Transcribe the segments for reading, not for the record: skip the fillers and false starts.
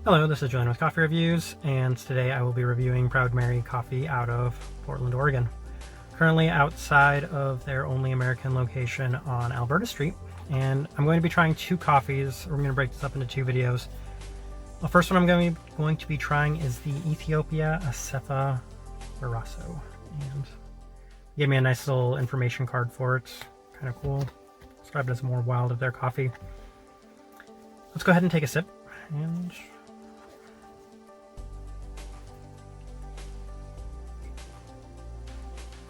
Hello, this is Julian with Coffee Reviews, and today I will be reviewing Proud Mary coffee out of Portland, Oregon. Currently outside of their only American location on Alberta Street, and I'm going to be trying two coffees. We're going to break this up into two videos. The first one I'm going to be trying is the Ethiopia Asefa Beraso, and they gave me a nice little information card for it. Kind of cool. Described as more wild of their coffee. Let's go ahead and take a sip. And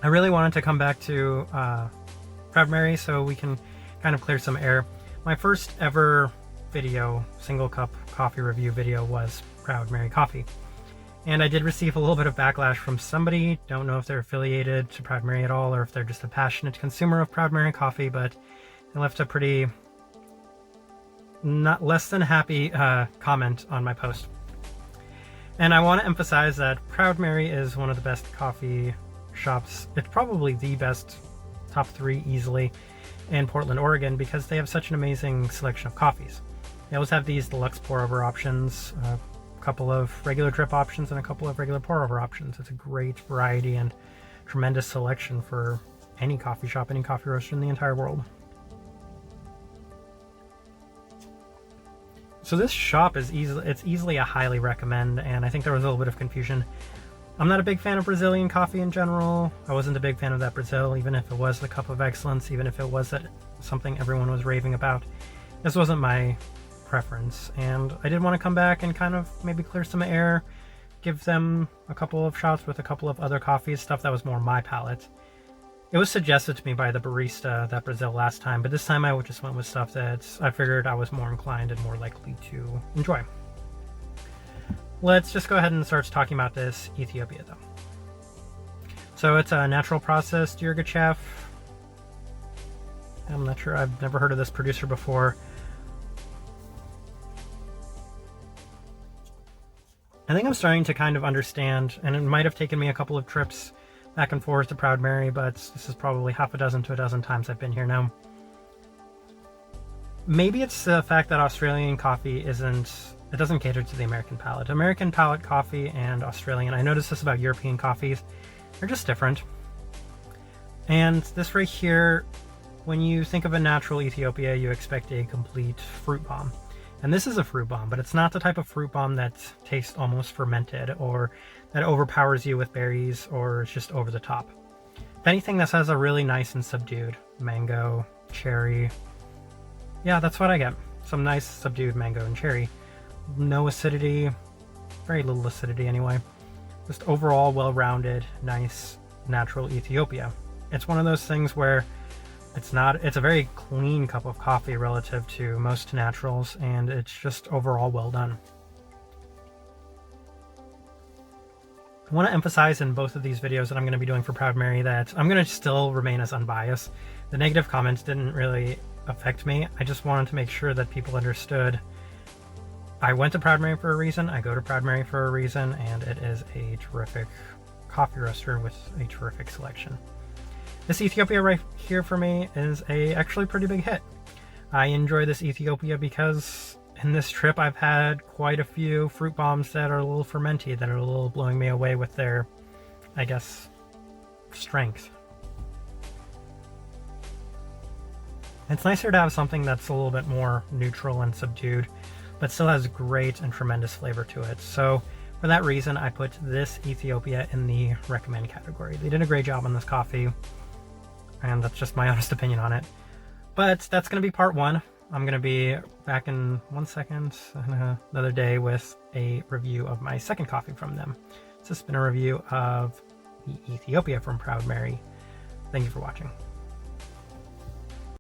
I really wanted to come back to Proud Mary so we can kind of clear some air. My first ever video, single cup coffee review video, was Proud Mary coffee. And I did receive a little bit of backlash from somebody. Don't know if they're affiliated to Proud Mary at all or if they're just a passionate consumer of Proud Mary coffee, but they left a pretty not less than happy comment on my post. And I want to emphasize that Proud Mary is one of the best coffee shops. It's probably the best, top 3 easily, in Portland, Oregon, because they have such an amazing selection of coffees. They always have these deluxe pour over options, a couple of regular drip options, and a couple of regular pour over options. It's a great variety and tremendous selection for any coffee shop, any coffee roaster in the entire world. So this shop is easily a highly recommend, and I think there was a little bit of confusion. I'm not a big fan of Brazilian coffee in general. I wasn't a big fan of that Brazil, even if it was the cup of excellence, even if it was something everyone was raving about. This wasn't my preference, and I did want to come back and kind of maybe clear some air, give them a couple of shots with a couple of other coffees, stuff that was more my palate. It was suggested to me by the barista, that Brazil, last time, but this time I just went with stuff that I figured I was more inclined and more likely to enjoy. Let's just go ahead and start talking about this Ethiopia, though. So it's a natural processed Yirgacheffe. I'm not sure, I've never heard of this producer before. I think I'm starting to kind of understand, and it might have taken me a couple of trips back and forth to Proud Mary, but this is probably half a dozen to a dozen times I've been here now. Maybe it's the fact that Australian coffee it doesn't cater to the American palate. American palate coffee and Australian, I noticed this about European coffees, they're just different. And this right here, when you think of a natural Ethiopia, you expect a complete fruit bomb. And this is a fruit bomb, but it's not the type of fruit bomb that tastes almost fermented or that overpowers you with berries or is just over the top. If anything, this has a really nice and subdued mango, cherry. Yeah, that's what I get. Some nice subdued mango and cherry. No acidity, very little acidity anyway. Just overall well-rounded, nice, natural Ethiopia. It's one of those things where it's a very clean cup of coffee relative to most naturals, and it's just overall well done. I want to emphasize in both of these videos that I'm going to be doing for Proud Mary that I'm going to still remain as unbiased. The negative comments didn't really affect me. I just wanted to make sure that people understood I went to Proud Mary for a reason, I go to Proud Mary for a reason, and it is a terrific coffee roaster with a terrific selection. This Ethiopia right here for me is actually pretty big hit. I enjoy this Ethiopia because in this trip I've had quite a few fruit bombs that are a little fermenty, that are a little blowing me away with their, I guess, strength. It's nicer to have something that's a little bit more neutral and subdued, but still has great and tremendous flavor to it. So for that reason, I put this Ethiopia in the recommend category. They did a great job on this coffee, and that's just my honest opinion on it. But that's going to be part 1. I'm going to be back in 1 second, another day, with a review of my second coffee from them. This has been a review of the Ethiopia from Proud Mary. Thank you for watching.